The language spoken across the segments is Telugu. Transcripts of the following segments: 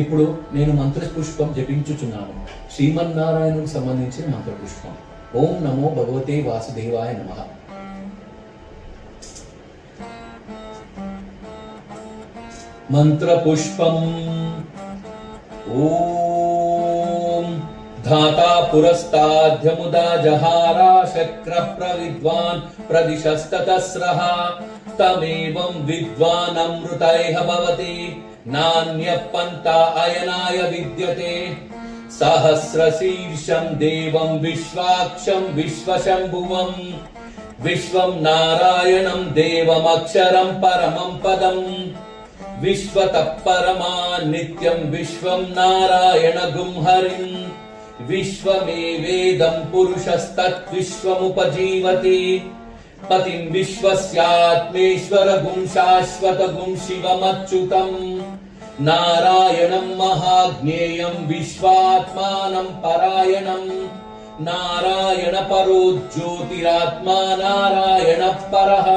ఇప్పుడు నేను మంత్ర పుష్పం జపించుచున్నాను. శ్రీమన్నారాయణునికి సంబంధించిన మంత్ర పుష్పం. ఓం నమో భగవతే వాసుదేవాయ నమః. మంత్ర పుష్పం. ఓం ధాతా పురస్తాద్యముదా జహారా శక్ర ప్రవిద్వాన్ ప్రదిశస్తతస్రః తమేవం విద్వాన్ అమృతైః భవతి నాన్య పంతా అయనాయ విద్యతే. సహస్రశీర్షం దేవం విశ్వాక్షం విశ్వశంభువం విశ్వం నారాయణం దేవమక్షరం పరమం పదం విశ్వతః పరమా నిత్యం విశ్వం నారాయణ గుంహరిం విశ్వమేవేదం పురుషస్తద్విశ్వముపజీవతి పతిం విశ్వస్యాత్మేశ్వర గుం శాశ్వత గుం శివమచ్యుతం నారాయణం మహాజ్ఞేయం విశ్వాత్మానం పరాయణం నారాయణ పరో జ్యోతిరాత్మా నారాయణ పరః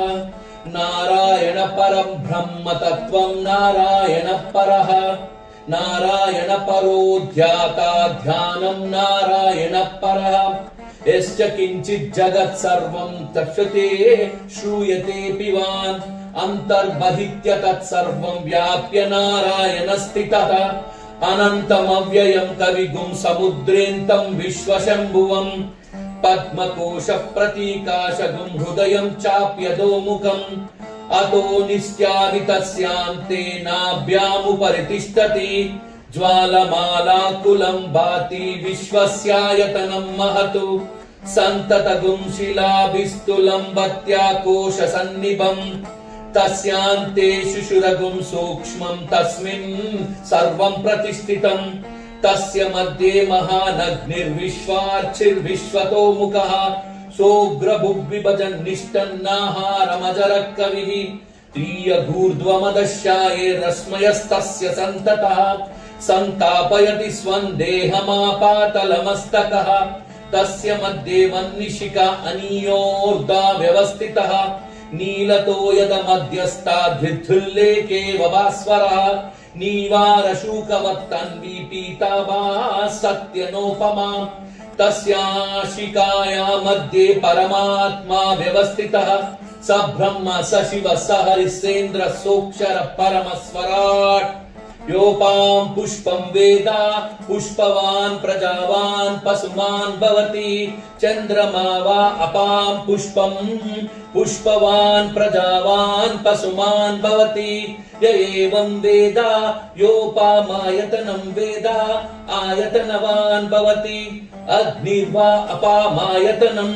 నారాయణ పరం బ్రహ్మ తత్వం నారాయణ పరః నారాయణ పరో ధ్యాతా ధ్యానం నారాయణ పరః యశ్చ కించిత్ జగత్ సర్వం తక్షతే శ్రూయతే పివాన్ అంతర్బహిత్య తత్ సర్వం వ్యాప్య నారాయణ స్థితః అనంతమవ్యయం కవిగుం సముద్రేంతం విశ్వశంభువం పద్మకోశ ప్రతీకాశగుం హృదయం చాప్యదోముఖం అతో నిశ్చాది తస్యాంతే నాభ్యాముపరితిష్టతి జ్వాలమాలాకులం భాతి విశ్వస్యాయతనం మహతు సంతతగుం శిలాభిస్తులం భత్యాకోశ సన్నిభం తస్యాంతే శుశురగుం సూక్ష్మం తస్మిన్ సర్వం ప్రతిష్ఠితం తస్య మధ్యే మహానగ్నిర్విశ్వార్చిర్విశ్వతోముఖః సోగ్రభుగ్విభజన్నిష్టన్నాహారమజరః కవిః తీయఘూర్ధ్వమదశ్యాయే రశ్మయస్తస్య సంతతః సంతాపయతి స్వం దేహమాపాతలమస్తకః తస్య మధ్యే మన్నిషికా అనీయోర్ధ్వా వ్యవస్థితః నీలతో యద మధ్యస్థాద్విద్ధుల్లేకేవ భాస్వరః నీవారశూకవత్తన్వీ పీతాభా సత్యనోపమా తస్యాశికాయా మధ్యే పరమాత్మా వ్యవస్థితః స బ్రహ్మ స శివ స హరిశ్చేంద్ర సోక్షర పరమస్వరాట్ యోపాం పుష్పం వేద పుష్పవాన్ ప్రజావాన్ పశుమాన్ భవతి చంద్రమా వా అపాం పుష్పం పుష్పవాన్ ప్రజావాన్ పశుమాన్ భవతి య ఏవం వేద యోపామాయతనం వేద ఆయతనవాన్ భవతి అగ్నిర్వా అపామాయతనం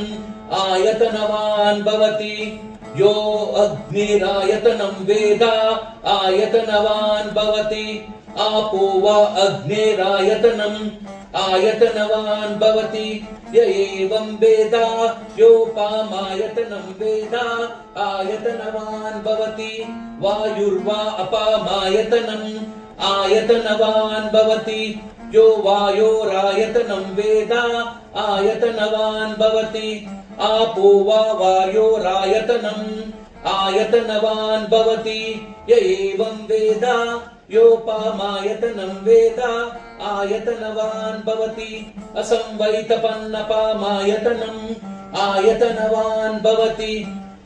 ఆయతనవాన్ భవతి यो अग्निरायतनं वेद आयतनवान् भवति आपो वा अग्निरायतनम् आयतनवान् भवति य एवं वेद योपामायतनं वेद आयतनवान् भवति वायुर्वा अपामायतनम् आयतनवान् भवति यो वायोरायतनं वेद आयतनवान् भवति आपो वा वायोरायतनम् आयतनवान् भवति य एवं वेद योपामायतनं वेद आयतनवान् भवति असंवैतपन्नपामायतनम् आयतनवान् भवति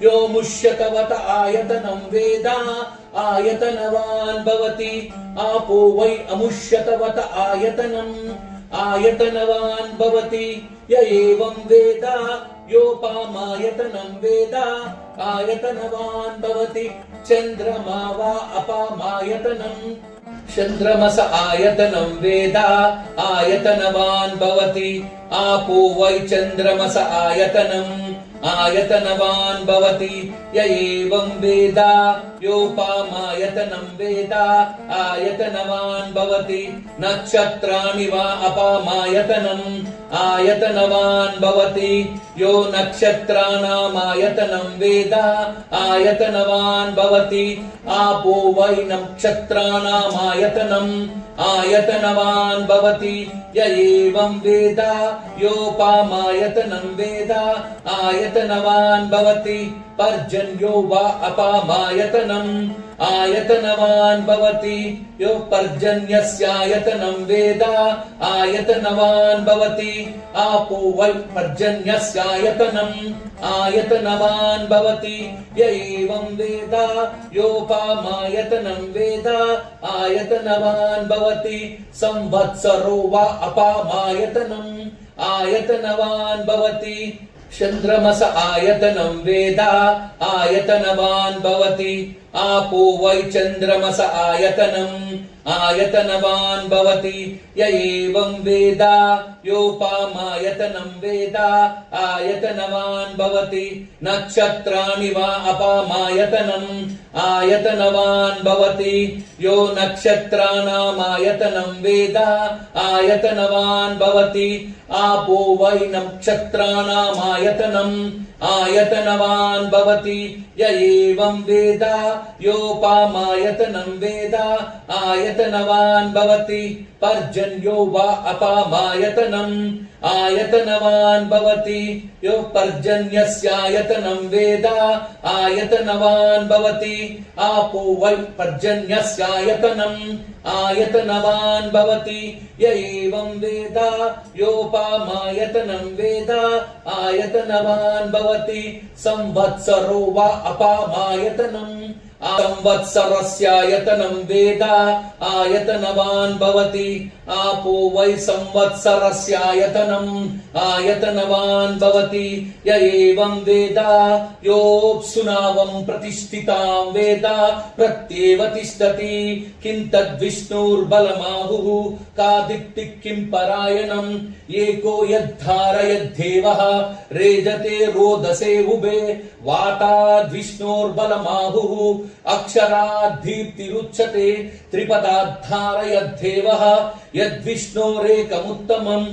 यो मुष्यकवत आयतनं वेद आयतनवान् भवति आपो वै अमुष्यकवत आयतनम् आयतनवान् भवति य एवं वेद योपामायतनं वेद आयतनवान् भवति चन्द्रमा वा अपामायतनम् चन्द्रमस आयतनं वेद आयतनवान् भवति आपो वै चन्द्रमस आयतनम् आयतनवान् भवति य एवं वेद योपामायतनं वेद आयतनवान् भवति नक्षत्राणि वा अपामायतनम् आयतनवान् भवति यो नक्षत्राणामायतनं वेद आयतनवान् भवति आपो वै नक्षत्राणामायतनम् आयतनवान् भवति य एवं वेद योपामायतनं वेद आयतनवान् भवति पर्जन्यो वा अपामायतनम् ఆయతనవాన్ భవతి యో పర్జన్యస్యాయతనం వేద ఆయతనవాన్ భవతి ఆపో వై పర్జన్యస్యాయతనం ఆయతనవాన్ భవతి య ఏవం వేద యోపామాయతనం వేద ఆయతనవాన్ భవతి సంవత్సరో వా అపామాయతనం ఆయతనవాన్ భవతి చంద్రమస ఆయతనం వేద ఆయతనవాన్ భవతి ఆపో వై చంద్రమస ఆయతనం ఆయతనవాన్ భవతి య ఏవం వేద యోపామాయతనం వేద ఆయతనవాన్ భవతి నక్షత్రాణి వా అపామాయతనం ఆయతనవాన్ భవతి యో నక్షత్రాణామాయతనం వేద ఆయతనవాన్ భవతి ఆపో వై నక్షత్రాణామాయతనం ఆయతనవాన్ భవతి య ఏవం వేద యోపామాయతనం వేద ఆయతనవాన్ భవతి పర్జన్యో వా అపామాయతనం ఆయతనవాన్ భవతి యో పర్జన్యస్యాయతనం వేద ఆయతనవాన్ భవతి ఆపో వై పర్జన్యస్యాయతనం ఆయతనవాన్ భవతి య ఏవం వేద యోపామాయతనం వేద ఆయతనవాన్ భవతి సంవత్సరో వా అపామాయతనం సంవత్సరస్యాయతనం వేద ఆయతనవాన్ భవతి ఆపో వై సంవత్సరస్యాయతనం ఆయతనవాన్ భవతి య ఏవం వేద యోప్సునావం ప్రతిష్ఠితాం వేద ప్రత్యేవ తిష్టతి కిం తద్విష్ణుర్బలమాహుః కాదిత్తి కిం పరాయణం ఏకో యద్ధారయద్ధేవః రేజతే రోదసే ఉభే వాతాద్విష్ణుర్బలమాహుః అక్షరాద్ధీప్తిరుచ్యతే త్రిపదాద్ధారయద్ధేవః యద్విష్ణోరేకముత్తమం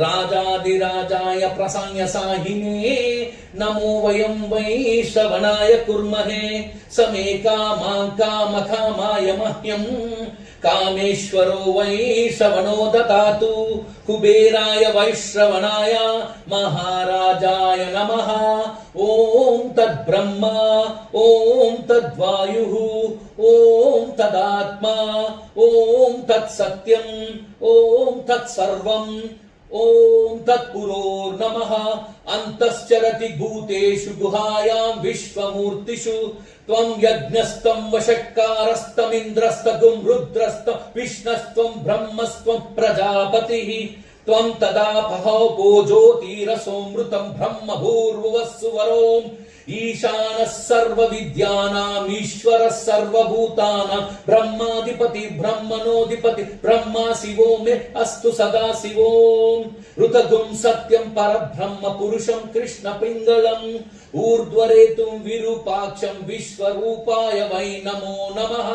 రాజాదిరాజాయ ప్రసంయ సాహినే నమో వయం వై శ్రవణాయ కుర్మహే సమే కామాయ మహ్యం కామేశ్వరో వై శ్రవణో దదాతు కుబేరాయ వైశ్రవణాయ మహారాజాయ నమః ఓం తద్బ్రహ్మ ఓం తద్వాయుః ఓం తదాత్మా ఓం తత్సత్యం ఓం తత్సర్వం ఓం తత్పురోర్నమః అంతశ్చరతి భూతేషు గుహాయాం విశ్వమూర్తిషు త్వం యజ్ఞస్తం వషట్కారస్తమింద్రస్తగుం రుద్రస్తం విష్ణస్త్వం బ్రహ్మస్త్వం ప్రజాపతిః త్వం తదాపహో జ్యోతిరసోమృతం బ్రహ్మ భూర్భువస్సు వరోం ఈశానః సర్వ విద్యానాం ఈశ్వరః సర్వభూతానాం బ్రహ్మాధిపతి బ్రహ్మణోధిపతి బ్రహ్మా శివో మే అస్తు సదా శివోం ఋతగుం సత్యం పరబ్రహ్మ పురుషం కృష్ణ పింగళం ఊర్ధ్వరేతుం విరూపాక్షం విశ్వరూపాయ వై నమో నమః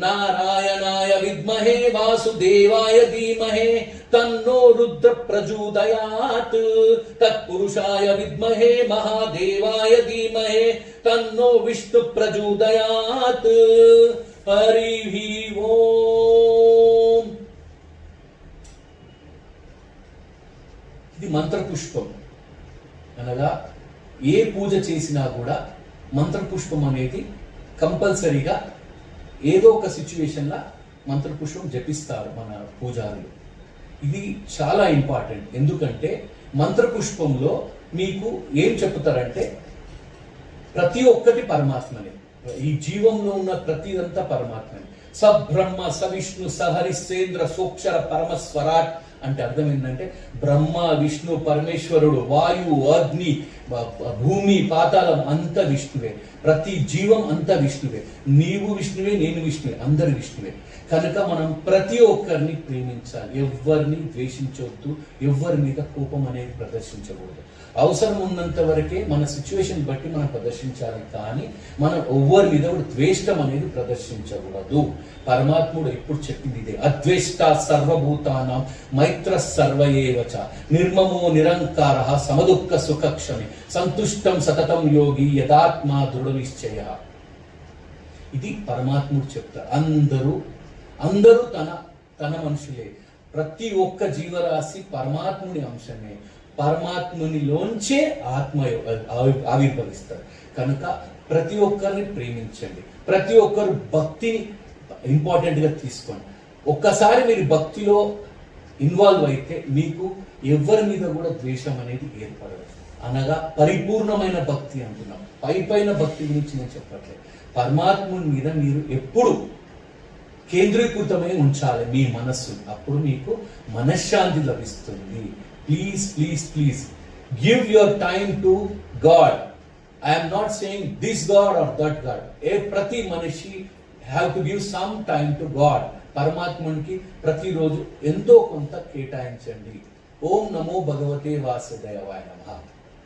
నారాయణాయ విద్మహే వాసుదేవాయ ధీమహే తన్నో రుద్ర ప్రచోదయాత్ తత్పురుషాయ విద్మహే మహాదేవాయ ధీమహే తన్నో విష్ణు ప్రచోదయాత్ హరి ఓం. ఇది మంత్రపుష్పం అనగా ఏ పూజ చేసినా కూడా మంత్రపుష్పం అనేది కంపల్సరీగా ఏదో ఒక సిచ్యువేషన్లో మంత్రపుష్పం జపిస్తారు మన పూజారులు. ఇది చాలా ఇంపార్టెంట్. ఎందుకంటే మంత్రపుష్పంలో మీకు ఏం చెప్తారంటే ప్రతి ఒక్కటి పరమాత్మనే, ఈ జీవంలో ఉన్న ప్రతిదంతా పరమాత్మనే. సబ్రహ్మ సవిష్ణు సహరిశ్చేంద్ర సోక్షర పరమస్వరాట్ అంటే అర్థం ఏంటంటే బ్రహ్మ విష్ణు పరమేశ్వరుడు వాయువు అగ్ని భూమి పాతాళం అంత విష్ణువే, ప్రతి జీవం అంతా విష్ణువే. నీవు విష్ణువే, నేను విష్ణువే, అందరు విష్ణువే. కనుక మనం ప్రతి ఒక్కరిని ప్రేమించాలి, ఎవరిని ద్వేషించవద్దు, ఎవరి మీద కోపం అనేది ప్రదర్శించకూడదు. అవసరం ఉన్నంత వరకే మన సిచ్యువేషన్ బట్టి మనం ప్రదర్శించాలి, కానీ మనం ఎవరి మీద కూడా ద్వేష్టం అనేది ప్రదర్శించకూడదు. పరమాత్ముడు ఎప్పుడు చెప్పింది ఇదే, అద్వేష్ట సర్వభూతానాం మైత్ర సర్వయేవచ నిర్మమో నిరంకార సమదుఃఖ సుఖక్షమే సంతుష్టం సతతం యోగి యదాత్మా దృఢ నిశ్చయ. ఇది పరమాత్ముడు చెప్తారు. అందరూ తన మనుషులే. ప్రతి ఒక్క జీవరాశి పరమాత్ముని అంశమే, పరమాత్మునిలోంచే ఆత్మ ఆవిర్భవిస్తారు. కనుక ప్రతి ఒక్కరిని ప్రేమించండి, ప్రతి ఒక్కరు భక్తిని ఇంపార్టెంట్గా తీసుకోండి. ఒక్కసారి మీరు భక్తిలో ఇన్వాల్వ్ అయితే మీకు ఎవరి మీద కూడా ద్వేషం అనేది ఏర్పడదు. అనగా పరిపూర్ణమైన భక్తి అంటున్నాం. పైన భక్తి గురించి నేను చెప్పట్లేదు. పరమాత్ముని మీద మీరు ఎప్పుడు కేంద్రీకృతమై ఉంచాలి మీ మనస్సు, అప్పుడు మీకు మనశ్శాంతి లభిస్తుంది. Please please please give your time to God. I'm not saying this God or that God. ప్రతి మనిషి have to give some time to God. పరమాత్మునికి ప్రతిరోజు ఎంతో కొంత కేటాయించండి. ఓం నమో భగవతే వాసుదేవాయ నమః.